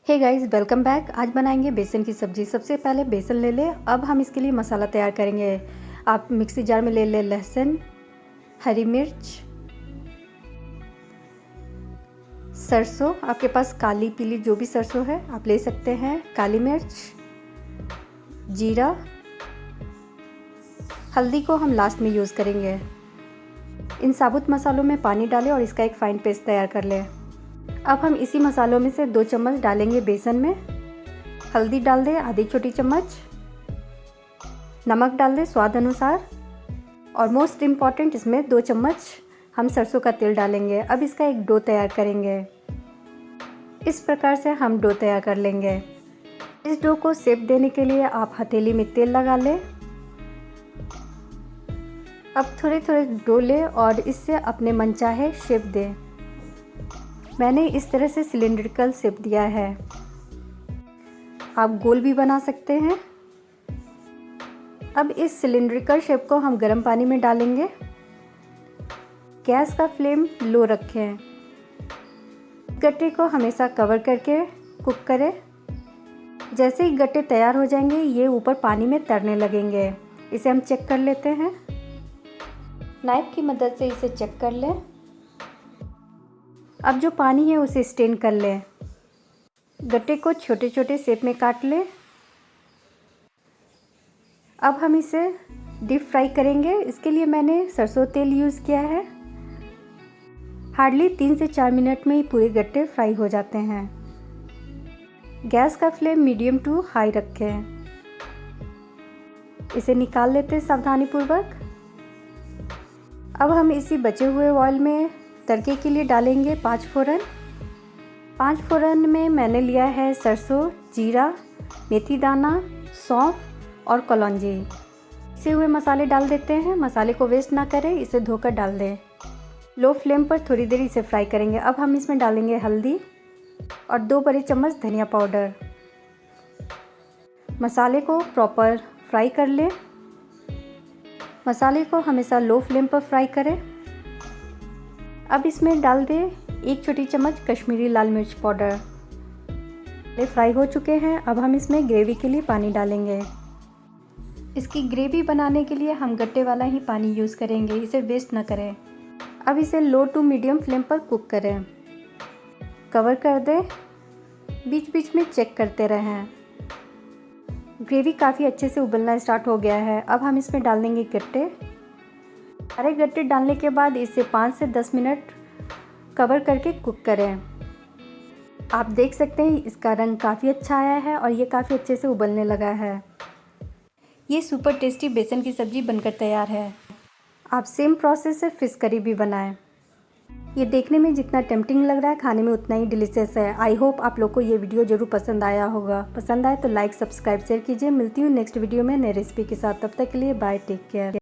Hey guys, welcome back. आज बनाएंगे बेसन की सब्ज़ी। सबसे पहले बेसन ले लें। अब हम इसके लिए मसाला तैयार करेंगे। आप मिक्सी जार में ले लें लहसुन, हरी मिर्च, सरसों, आपके पास काली पीली जो भी सरसों है आप ले सकते हैं, काली मिर्च, जीरा, हल्दी को हम लास्ट में यूज़ करेंगे। इन साबुत मसालों में पानी डालें और इसका एक फ़ाइन पेस्ट तैयार कर लें। अब हम इसी मसालों में से 2 चम्मच डालेंगे बेसन में। हल्दी डाल दें आधी छोटी चम्मच, नमक डाल दें स्वाद अनुसार, और मोस्ट इम्पॉर्टेंट इसमें 2 चम्मच हम सरसों का तेल डालेंगे। अब इसका एक डो तैयार करेंगे। इस प्रकार से हम डो तैयार कर लेंगे। इस डो को शेप देने के लिए आप हथेली में तेल लगा लें। अब थोड़े थोड़े डो लें और इससे अपने मनचाहे शेप दें। मैंने इस तरह से सिलिंड्रिकल शेप दिया है। आप गोल भी बना सकते हैं। अब इस सिलिंड्रिकल शेप को हम गर्म पानी में डालेंगे। गैस का फ्लेम लो रखें। गट्टे को हमेशा कवर करके कुक करें। जैसे ही गट्टे तैयार हो जाएंगे ये ऊपर पानी में तैरने लगेंगे। इसे हम चेक कर लेते हैं। नाइफ की मदद से इसे चेक कर लें। अब जो पानी है उसे स्ट्रेन कर लें। गट्टे को छोटे छोटे शेप में काट लें। अब हम इसे डीप फ्राई करेंगे। इसके लिए मैंने सरसों तेल यूज़ किया है। हार्डली 3 से 4 मिनट में ही पूरे गट्टे फ्राई हो जाते हैं। गैस का फ्लेम मीडियम टू हाई रखें। इसे निकाल लेते हैं सावधानीपूर्वक। अब हम इसी बचे हुए ऑयल में तड़के के लिए डालेंगे 5 फोरन। 5 फोरन में मैंने लिया है सरसों, जीरा, मेथी दाना, सौंफ और कलौंजी। इसे हुए मसाले डाल देते हैं। मसाले को वेस्ट ना करें, इसे धोकर डाल दें। लो फ्लेम पर थोड़ी देर इसे फ्राई करेंगे। अब हम इसमें डालेंगे हल्दी और 2 बड़े चम्मच धनिया पाउडर। मसाले को प्रॉपर फ्राई कर लें। मसाले को हमेशा लो फ्लेम पर फ्राई करें। अब इसमें डाल दें 1 छोटी चम्मच कश्मीरी लाल मिर्च पाउडर। ये फ्राई हो चुके हैं। अब हम इसमें ग्रेवी के लिए पानी डालेंगे। इसकी ग्रेवी बनाने के लिए हम गट्टे वाला ही पानी यूज़ करेंगे, इसे वेस्ट ना करें। अब इसे लो टू मीडियम फ्लेम पर कुक करें। कवर कर दें। बीच बीच में चेक करते रहें। ग्रेवी काफ़ी अच्छे से उबलना स्टार्ट हो गया है। अब हम इसमें डाल देंगे गट्टे। सारे गट्टे डालने के बाद इसे 5 से 10 मिनट कवर करके कुक करें। आप देख सकते हैं इसका रंग काफ़ी अच्छा आया है और ये काफ़ी अच्छे से उबलने लगा है। ये सुपर टेस्टी बेसन की सब्ज़ी बनकर तैयार है। आप सेम प्रोसेस से फ़िश करी भी बनाएं। ये देखने में जितना टेम्पटिंग लग रहा है खाने में उतना ही डिलीशियस है। आई होप आप लोग को ये वीडियो ज़रूर पसंद आया होगा। पसंद आए तो लाइक, सब्सक्राइब, शेयर कीजिए। मिलती हूँ नेक्स्ट वीडियो में नई रेसिपी के साथ। तब तक के लिए बाय, टेक केयर।